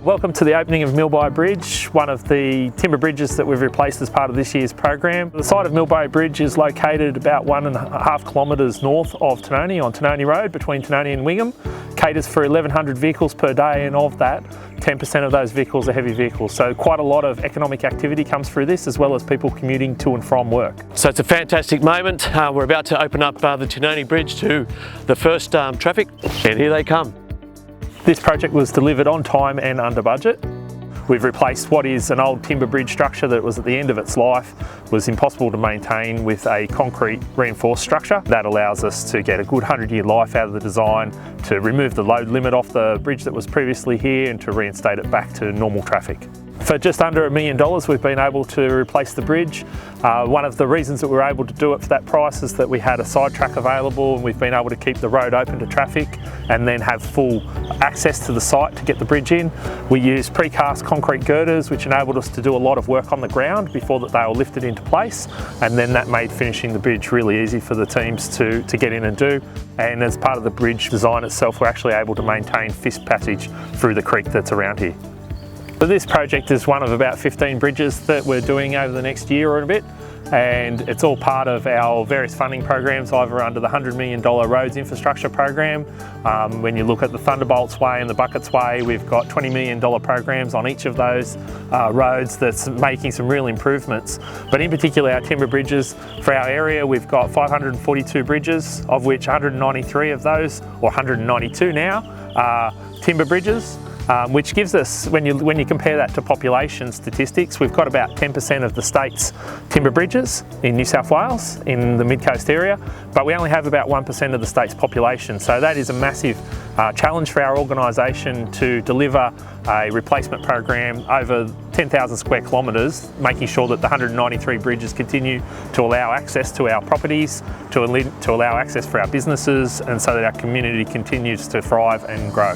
Welcome to the opening of Milbai Bridge, one of the timber bridges that we've replaced as part of this year's program. The site of Milbai Bridge is located about 1.5 kilometres north of Tinonee on Tinonee Road between Tinonee and Wingham. Caters for 1,100 vehicles per day, and of that 10% of those vehicles are heavy vehicles. So quite a lot of economic activity comes through this, as well as people commuting to and from work. So it's a fantastic moment. We're about to open up the Tinonee Bridge to the first traffic, and here they come. This project was delivered on time and under budget. We've replaced what is an old timber bridge structure that was at the end of its life, was impossible to maintain, with a concrete reinforced structure. That allows us to get a good 100-year life out of the design, to remove the load limit off the bridge that was previously here and to reinstate it back to normal traffic. For just under $1 million, we've been able to replace the bridge. One of the reasons that we were able to do it for that price is that we had a side track available, and we've been able to keep the road open to traffic and then have full access to the site to get the bridge in. We used precast concrete girders, which enabled us to do a lot of work on the ground before that they were lifted into place, and then that made finishing the bridge really easy for the teams to get in and do. And as part of the bridge design itself, we're actually able to maintain fist passage through the creek that's around here. So this project is one of about 15 bridges that we're doing over the next year or a bit, and it's all part of our various funding programs, either under the $100 million Roads Infrastructure Program. When you look at the Thunderbolts Way and the Buckets Way, we've got $20 million programs on each of those roads that's making some real improvements. But in particular, our timber bridges, for our area, we've got 542 bridges, of which 193 of those, or 192 now, are timber bridges. Which gives us, when you compare that to population statistics, we've got about 10% of the state's timber bridges in New South Wales, in the mid-coast area, but we only have about 1% of the state's population. So that is a massive challenge for our organisation to deliver a replacement program over 10,000 square kilometres, making sure that the 193 bridges continue to allow access to our properties, to allow access for our businesses, and so that our community continues to thrive and grow.